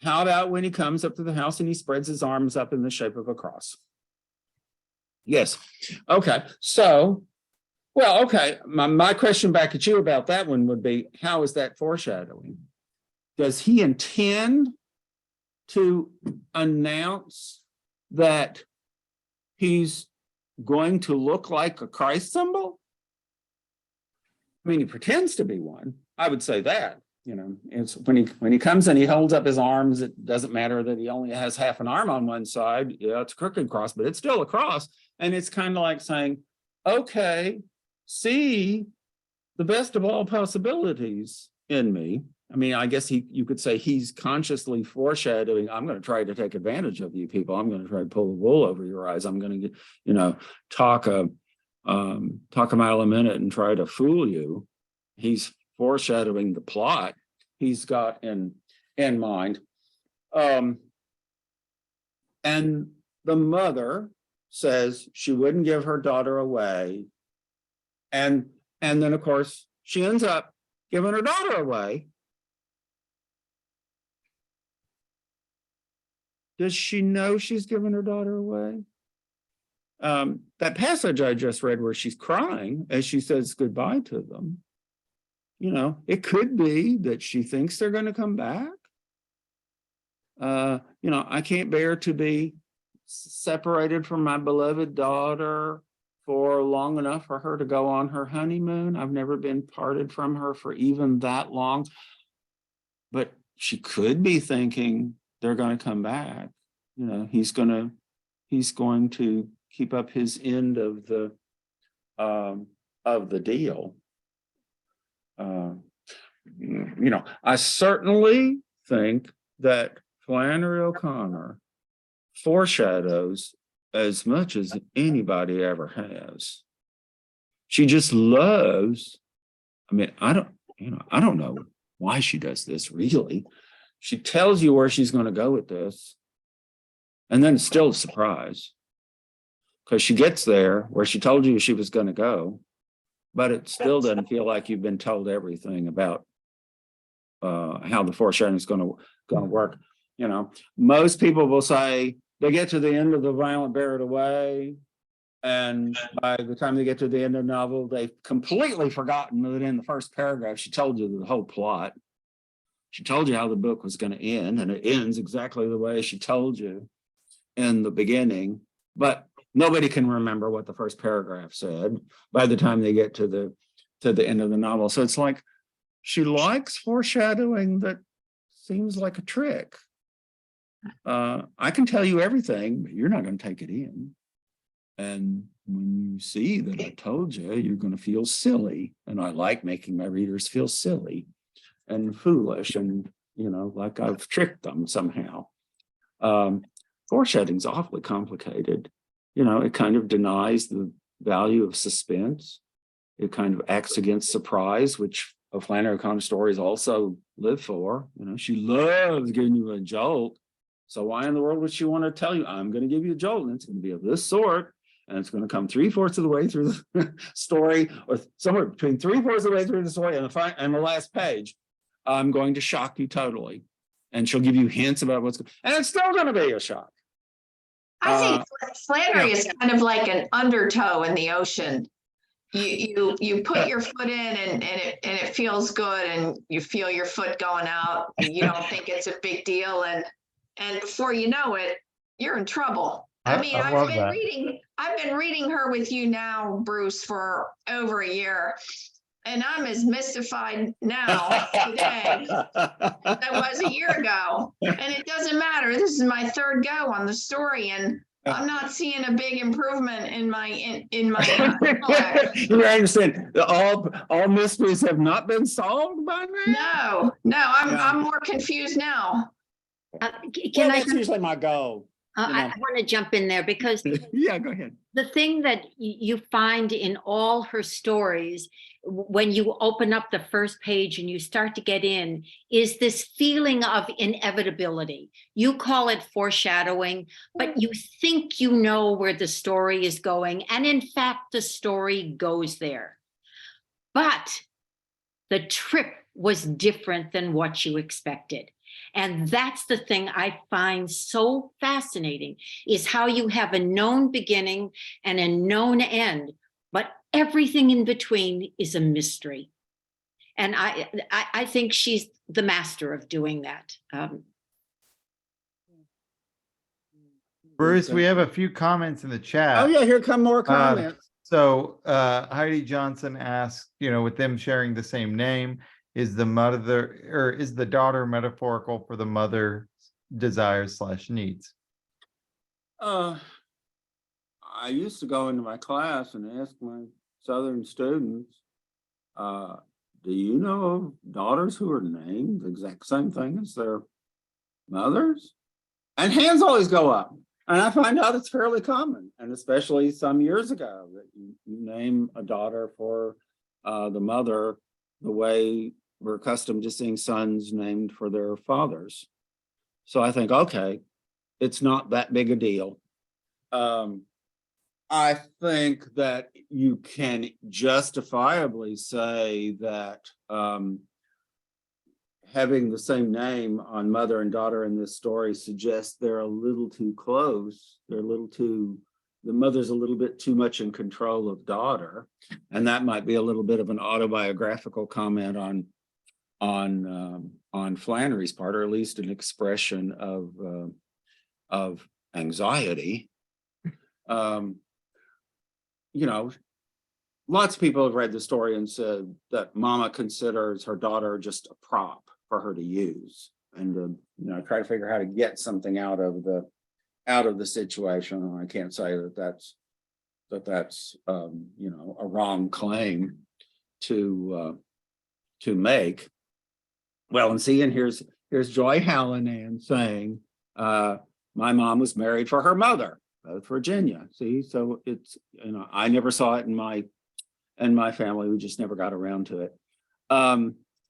How about when he comes up to the house and he spreads his arms up in the shape of a cross? Yes. Okay. So, well, okay. My question back at you about that one would be, how is that foreshadowing? Does he intend to announce that he's going to look like a Christ symbol? I mean, he pretends to be one. I would say that. You know, it's when he comes and he holds up his arms, it doesn't matter that he only has half an arm on one side. Yeah, it's a crooked cross, but it's still a cross. And it's kind of like saying, okay, see the best of all possibilities in me. I mean, I guess you could say he's consciously foreshadowing, I'm going to try to take advantage of you people. I'm going to try to pull the wool over your eyes. I'm going to, you know, talk a mile a minute and try to fool you. He's foreshadowing the plot he's got in mind. And the mother says she wouldn't give her daughter away. And then, of course, she ends up giving her daughter away. Does she know she's giving her daughter away? That passage I just read where she's crying as she says goodbye to them, you know, it could be that she thinks they're going to come back. You know, I can't bear to be separated from my beloved daughter for long enough for her to go on her honeymoon. I've never been parted from her for even that long. But she could be thinking they're going to come back. You know, he's going to keep up his end of the deal. You know, I certainly think that Flannery O'Connor foreshadows as much as anybody ever has. She just loves, I mean, I don't know why she does this really. She tells you where she's going to go with this, and then it's still a surprise because she gets there where she told you she was going to go, but it still doesn't feel like you've been told everything about how the foreshadowing is going to work. You know, most people will say they get to the end of The Violent Bear It Away, and by the time they get to the end of the novel, they've completely forgotten that in the first paragraph she told you the whole plot. She told you how the book was going to end, and it ends exactly the way she told you in the beginning, but nobody can remember what the first paragraph said by the time they get to the end of the novel. So it's like she likes foreshadowing that seems like a trick. I can tell you everything, but you're not going to take it in. And when you see that I told you, you're going to feel silly. And I like making my readers feel silly and foolish and, like I've tricked them somehow. Foreshadowing's awfully complicated. It kind of denies the value of suspense. It kind of acts against surprise, which a Flannery O'Connor stories also live for. She loves giving you a jolt. So why in the world would she want to tell you, I'm going to give you a jolt, and it's going to be of this sort, and it's going to come 3/4 of the way through the story, or somewhere between 3/4 of the way through the story and the last page. I'm going to shock you totally. And she'll give you hints about what's going, and it's still going to be a shock. I think Flannery is kind of like an undertow in the ocean. You put your foot in and it feels good, and you feel your foot going out, and you don't think it's a big deal, and before you know it, you're in trouble. I mean, I love that. I've been reading her with you now, Bruce, for over a year, and I'm as mystified now today as I was a year ago. And it doesn't matter. This is my third go on the story, and I'm not seeing a big improvement in my intellect. You understand? All mysteries have not been solved by now. No, I'm more confused now. Can I? That's usually my goal. I want to jump in there because Yeah, go ahead. the thing that you find in all her stories, when you open up the first page and you start to get in, is this feeling of inevitability. You call it foreshadowing, but you think you know where the story is going. And in fact, the story goes there. But the trip was different than what you expected. And that's the thing I find so fascinating, is how you have a known beginning and a known end, but everything in between is a mystery. And I think she's the master of doing that. Bruce, we have a few comments in the chat. Oh yeah, here come more comments. So Heidi Johnson asked, with them sharing the same name, is the daughter metaphorical for the mother's desires / needs? I used to go into my class and ask my Southern students, do you know of daughters who are named the exact same thing as their mothers? And hands always go up. And I find out it's fairly common, and especially some years ago, that you name a daughter for the mother the way we're accustomed to seeing sons named for their fathers. So I think, okay, it's not that big a deal. I think that you can justifiably say that having the same name on mother and daughter in this story suggests they're a little too close. The mother's a little bit too much in control of daughter. And that might be a little bit of an autobiographical comment on Flannery's part, or at least an expression of anxiety. Lots of people have read the story and said that mama considers her daughter just a prop for her to use, and try to figure how to get something out of the situation. And I can't say that's a wrong claim to make. Well, and see, and here's Joy Hallinan saying, my mom was married for her mother, both Virginia. See, so it's, I never saw it in my family. We just never got around to it.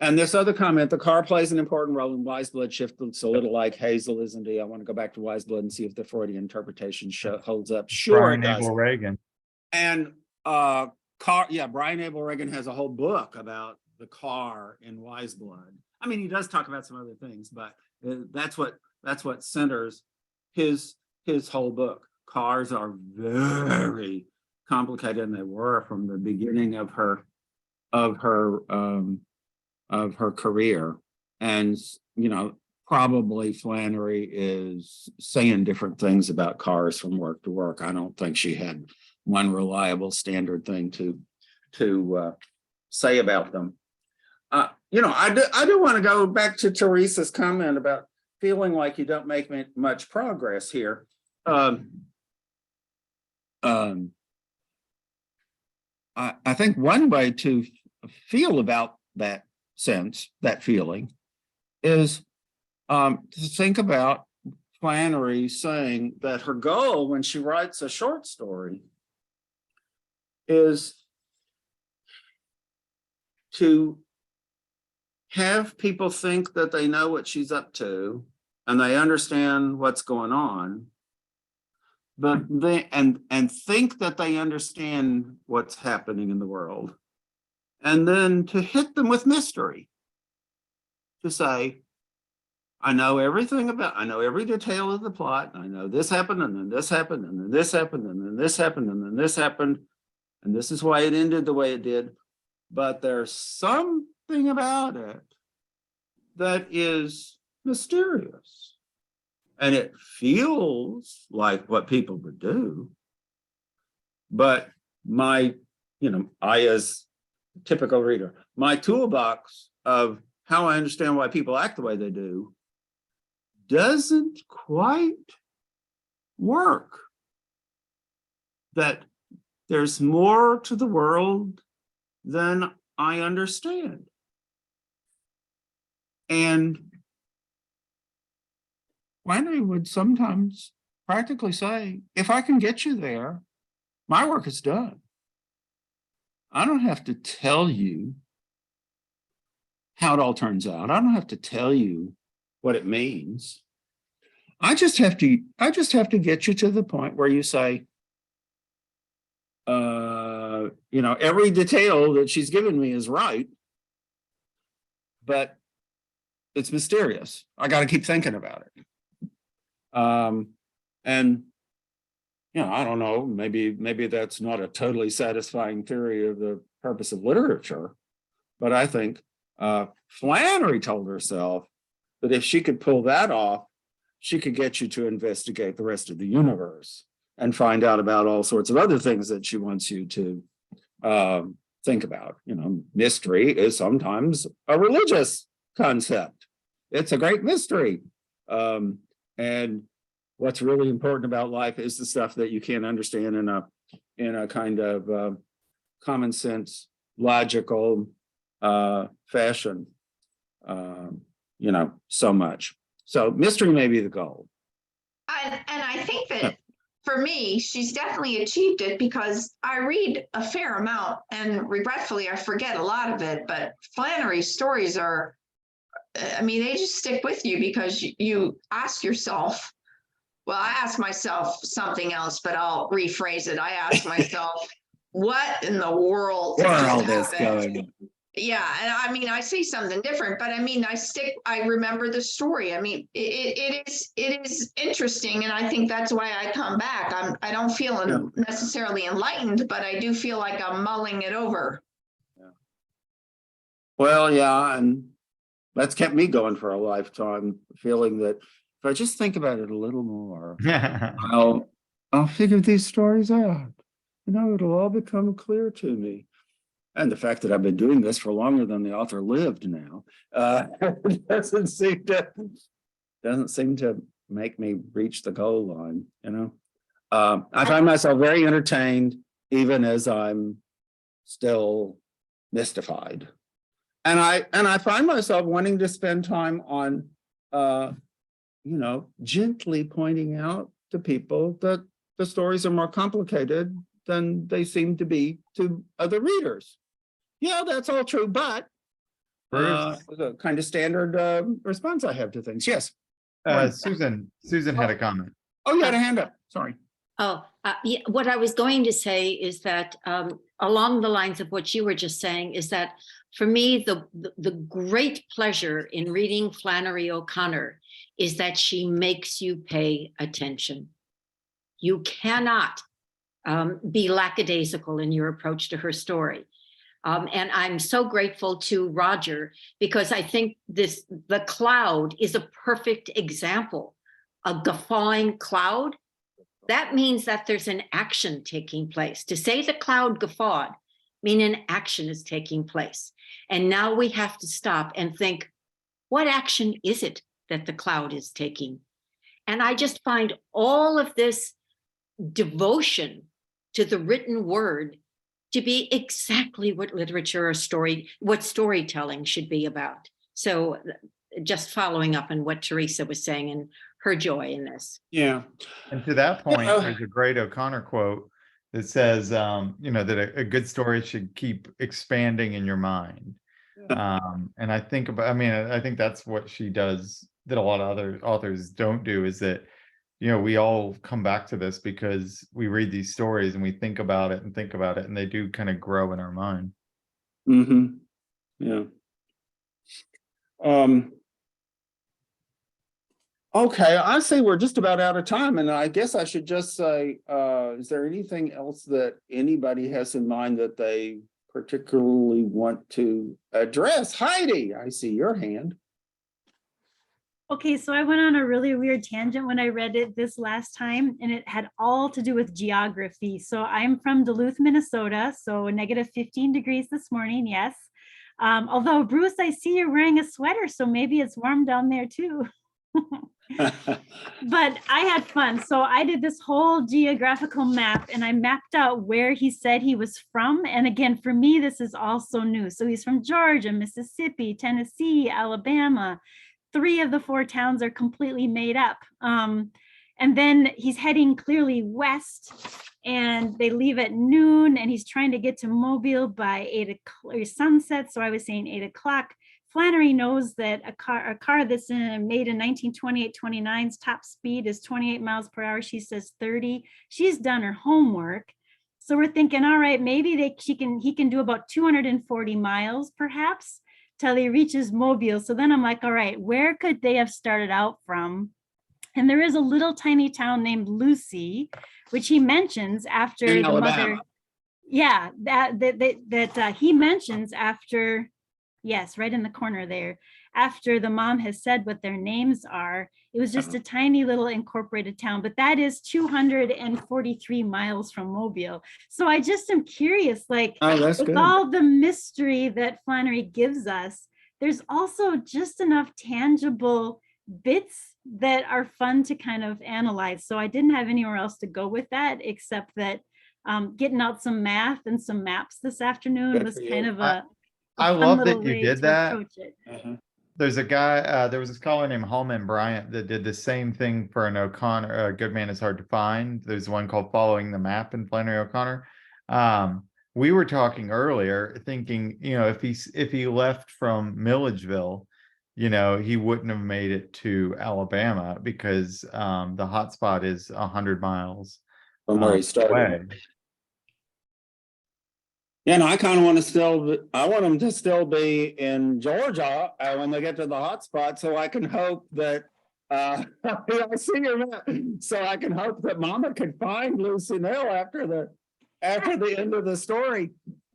And this other comment, the car plays an important role in Wise Blood shift. It's a little like Hazel, isn't he? I want to go back to Wise Blood and see if the Freudian interpretation holds up. Sure, Brian it does. Abel Reagan. And Brian Abel Reagan has a whole book about the car in Wise Blood. I mean, he does talk about some other things, but that's what centers his whole book. Cars are very complicated, and they were from the beginning of her career. And probably Flannery is saying different things about cars from work to work. I don't think she had one reliable standard thing to say about them. I do want to go back to Teresa's comment about feeling like you don't make much progress here. I think one way to feel about that sense, that feeling, is to think about Flannery saying that her goal when she writes a short story is to have people think that they know what she's up to and they understand what's going on, but they and think that they understand what's happening in the world, and then to hit them with mystery, to say, I know everything about, I know every detail of the plot, and I know this happened, and then this happened, and then this happened, and then this happened, and then this happened, and this is why it ended the way it did. But there's something about it that is mysterious, and it feels like what people would do. But I as a typical reader, my toolbox of how I understand why people act the way they do doesn't quite work. That there's more to the world than I understand. And Flannery would sometimes practically say, if I can get you there, my work is done. I don't have to tell you how it all turns out. I don't have to tell you what it means. I just have to get you to the point where you say, every detail that she's given me is right, but it's mysterious. I got to keep thinking about it. I don't know, maybe that's not a totally satisfying theory of the purpose of literature, but I think Flannery told herself that if she could pull that off, she could get you to investigate the rest of the universe and find out about all sorts of other things that she wants you to think about. Mystery is sometimes a religious concept. It's a great mystery. And what's really important about life is the stuff that you can't understand in a kind of common sense, logical fashion, so much. So mystery may be the goal. And I think that for me, she's definitely achieved it because I read a fair amount and regretfully I forget a lot of it, but Flannery's stories are, they just stick with you because you ask yourself, well, I ask myself something else, but I'll rephrase it. I ask myself, what in the world is going on? Yeah, and I say something different, but I remember the story. It is interesting, and I think that's why I come back. I don't feel necessarily enlightened, but I do feel like I'm mulling it over. Yeah. Well, yeah, and that's kept me going for a lifetime, feeling that if I just think about it a little more, I'll figure these stories out. It'll all become clear to me. And the fact that I've been doing this for longer than the author lived now doesn't seem to make me reach the goal line. I find myself very entertained, even as I'm still mystified, and I find myself wanting to spend time on, gently pointing out to people that the stories are more complicated than they seem to be to other readers. Yeah, that's all true, but the kind of standard response I have to things. Yes. Susan had a comment. Oh, you had a hand up. Sorry. Yeah, what I was going to say is that along the lines of what you were just saying is that for me, the great pleasure in reading Flannery O'Connor is that she makes you pay attention. You cannot be lackadaisical in your approach to her story. And I'm so grateful to Roger because I think the cloud is a perfect example. A guffawing cloud, that means that there's an action taking place. To say the cloud guffawed, mean an action is taking place. And now we have to stop and think, what action is it that the cloud is taking. And I just find all of this devotion to the written word to be exactly what literature or what storytelling should be about. So just following up on what Teresa was saying and her joy in this. Yeah. And to that point, Yeah. there's a great O'Connor quote that says, that a good story should keep expanding in your mind. And I think I think that's what she does that a lot of other authors don't do, is that, we all come back to this because we read these stories and we think about it, and they do kind of grow in our mind. Mm-hmm. Yeah. Okay, I say we're just about out of time, and I guess I should just say, is there anything else that anybody has in mind that they particularly want to address? Heidi, I see your hand. Okay, so I went on a really weird tangent when I read it this last time, and it had all to do with geography. So I'm from Duluth, Minnesota, so -15 degrees this morning, yes. Although, Bruce, I see you're wearing a sweater, so maybe it's warm down there too. But I had fun. So I did this whole geographical map, and I mapped out where he said he was from. And again, for me, this is also new. So he's from Georgia, Mississippi, Tennessee, Alabama. 3 of the 4 towns are completely made up. And then he's heading clearly west, and they leave at noon, and he's trying to get to Mobile by 8 o'clock, sunset. So I was saying 8 o'clock. Flannery knows that a car that's made in 1928-29's top speed is 28 miles per hour. She says 30. She's done her homework. So we're thinking, all right, maybe he can do about 240 miles perhaps till he reaches Mobile. So then I'm like, all right, where could they have started out from? And there is a little tiny town named Lucy, which he mentions after In the Alabama. mother. Yeah, that he mentions after. Yes, right in the corner there. After the mom has said what their names are, it was just a tiny little incorporated town, but that is 243 miles from Mobile. So I just am curious, like, Oh, that's with good. all the mystery that Flannery gives us, there's also just enough tangible bits that are fun to kind of analyze. So I didn't have anywhere else to go with that, except that getting out some math and some maps this afternoon Good was for kind you. of a I fun love little that you way did to that. approach it. Uh-huh. There's a guy, there was a scholar named Hallman Bryant that did the same thing for an O'Connor, A Good Man Is Hard to Find. There's one called Following the Map in Flannery O'Connor. We were talking earlier, thinking, if he left from Milledgeville, he wouldn't have made it to Alabama because the hotspot is 100 miles From where he started. away. Yeah, no, I kind of want them to still be in Georgia when they get to the hot spot, so I can hope that I see your map. So I can hope that Mama could find Lucy Nell after the end of the story.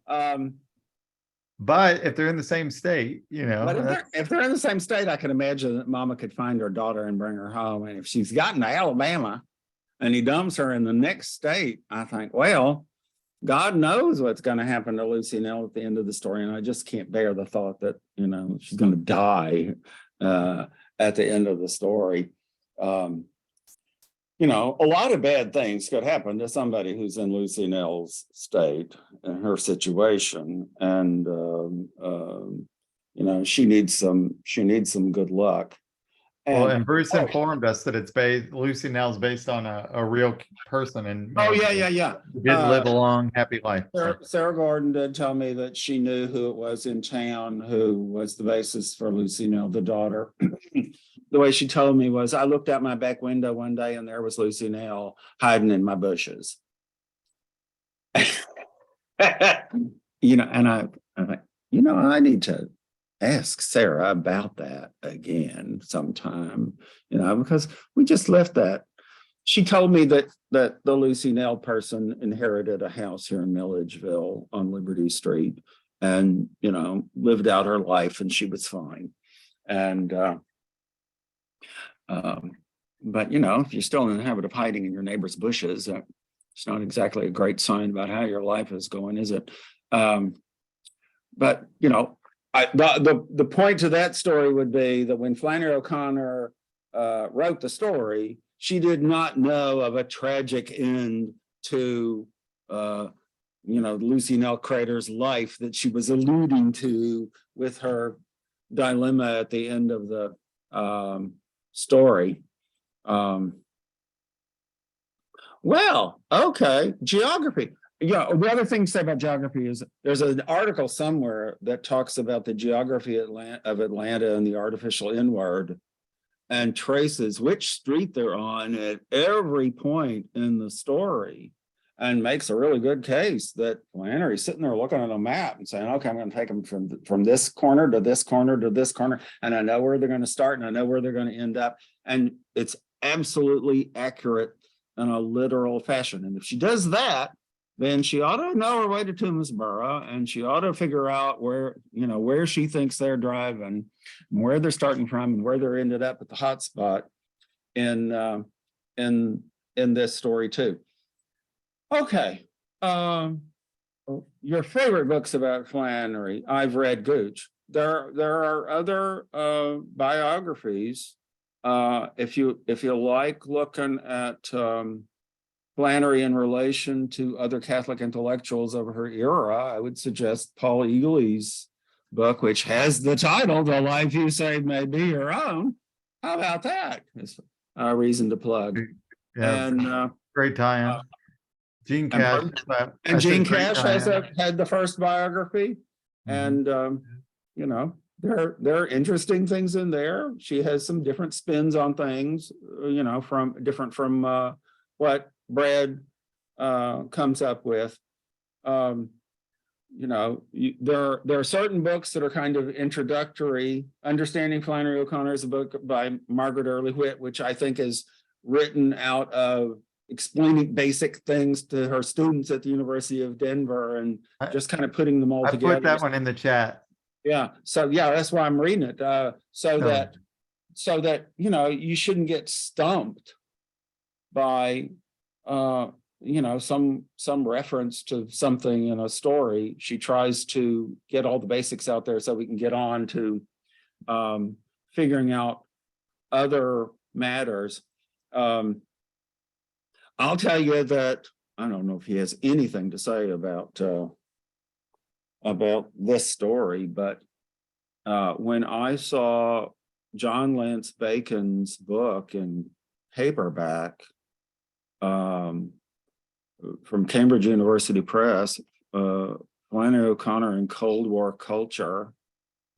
But if they're in the same state, But if they're in the same state, I can imagine that Mama could find her daughter and bring her home. And if she's gotten to Alabama and he dumps her in the next state, I think, well, God knows what's going to happen to Lucy Nell at the end of the story. And I just can't bear the thought that, she's going to die at the end of the story. A lot of bad things could happen to somebody who's in Lucy Nell's state and her situation. And, she needs some good luck. And Bruce informed us that Lucy Nell's based on a real person. And yeah. Did live a long, happy life. Sarah Gordon did tell me that she knew who it was in town who was the basis for Lucy Nell, the daughter. The way she told me was, I looked out my back window one day and there was Lucy Nell hiding in my bushes. And I think, I need to ask Sarah about that again sometime, because we just left that. She told me that the Lucy Nell person inherited a house here in Milledgeville on Liberty Street and, lived out her life and she was fine. And, but, if you're still in the habit of hiding in your neighbor's bushes, it's not exactly a great sign about how your life is going, is it? But, The point to that story would be that when Flannery O'Connor wrote the story, she did not know of a tragic end to Lucy Nell Crater's life that she was alluding to with her dilemma at the end of the story. Well, okay, geography. Yeah, the other thing to say about geography is there's an article somewhere that talks about the geography of Atlanta and the artificial N-word and traces which street they're on at every point in the story and makes a really good case that Flannery's sitting there looking at a map and saying, okay, I'm going to take them from this corner to this corner to this corner, and I know where they're going to start and I know where they're going to end up. And it's absolutely accurate in a literal fashion. And if she does that, then she ought to know her way to Toomsboro, and she ought to figure out where she thinks they're driving, and where they're starting from, and where they're ended up at the hot spot in this story too. Okay, your favorite books about Flannery? I've read Gooch. There are other biographies. If you like looking at Flannery in relation to other Catholic intellectuals of her era, I would suggest Paul Ealy's book, which has the title, The Life You Saved May Be Your Own. How about that? It's a reason to plug. Yeah, And great tie-in. Gene Cash. and Gene Cash had the first biography. And there are interesting things in there. She has some different spins on things, from what Brad comes up with. There are certain books that are kind of introductory. Understanding Flannery O'Connor is a book by Margaret Early Whitt, which I think is written out of explaining basic things to her students at the University of Denver and just kind of putting them all together. I put that one in the chat. Yeah. So that's why I'm reading it. So that you shouldn't get stumped by some reference to something in a story. She tries to get all the basics out there so we can get on to figuring out other matters. I'll tell you that I don't know if he has anything to say about this story, but when I saw John Lance Bacon's book in paperback from Cambridge University Press, Flannery O'Connor and Cold War Culture,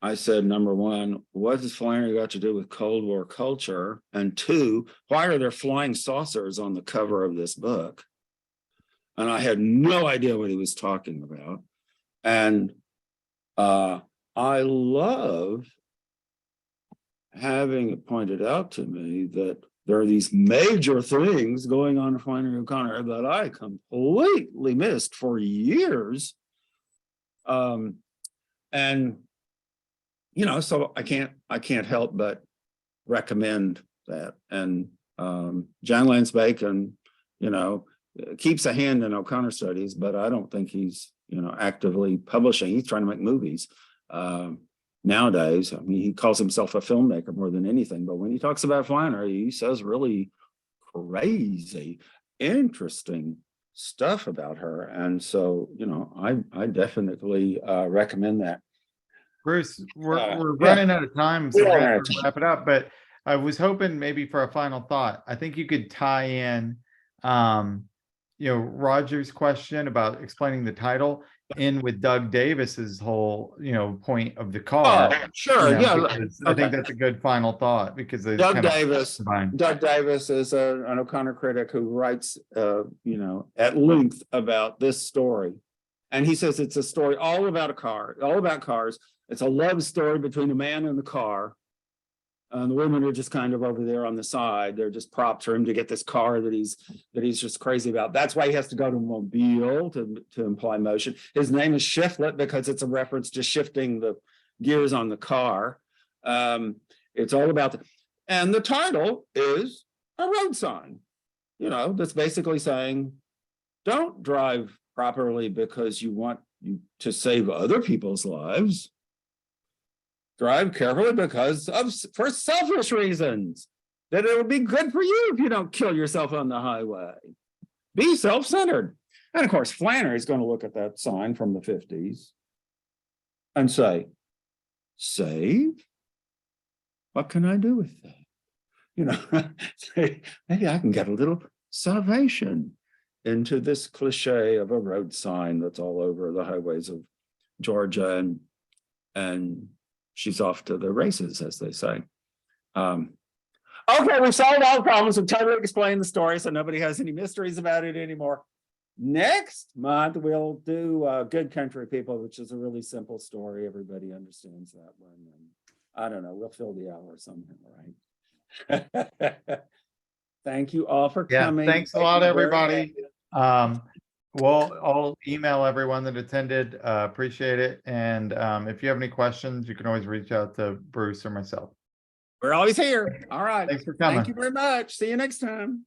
I said, number one, what has Flannery got to do with Cold War culture? And two, why are there flying saucers on the cover of this book? And I had no idea what he was talking about. And I love having it pointed out to me that there are these major things going on in Flannery O'Connor that I completely missed for years. So I can't help but recommend that. And John Lance Bacon, keeps a hand in O'Connor studies, but I don't think he's, actively publishing. He's trying to make movies nowadays. I mean, he calls himself a filmmaker more than anything, but when he talks about Flannery, he says really crazy, interesting stuff about her. And so, I definitely recommend that. Bruce, we're running out of time, so we're gonna have to wrap it up. But I was hoping maybe for a final thought. I think you could tie in, Roger's question about explaining the title in with Doug Davis's whole, point of the car. Oh, sure, I think that's a good final thought because Doug Davis is an O'Connor critic who writes, at length about this story. And he says it's a story all about cars. It's a love story between a man and the car. And the women are just kind of over there on the side. They're just props for him to get this car that he's just crazy about. That's why he has to go to Mobile to imply motion. His name is Shiflet because it's a reference to shifting the gears on the car. It's all about and the title is a road sign, that's basically saying, don't drive properly because you want to save other people's lives. drive carefully because for selfish reasons. That it would be good for you if you don't kill yourself on the highway. Be self-centered. And of course, Flannery is going to look at that sign from the 50s and say, save? What can I do with that? You know, maybe I can get a little salvation into this cliche of a road sign that's all over the highways of Georgia, and she's off to the races, as they say. Okay, we've solved all the problems. We've totally explained the story, so nobody has any mysteries about it anymore. Next month, we'll do Good Country People, which is a really simple story. Everybody understands that one. And I don't know, we'll fill the hour somehow, right? Thank you all for Yeah, coming. thanks a lot, everybody. I'll email everyone that attended. Appreciate it. And if you have any questions, you can always reach out to Bruce or myself. We're always here. All right. Thanks for coming. Thank you very much. See you next time.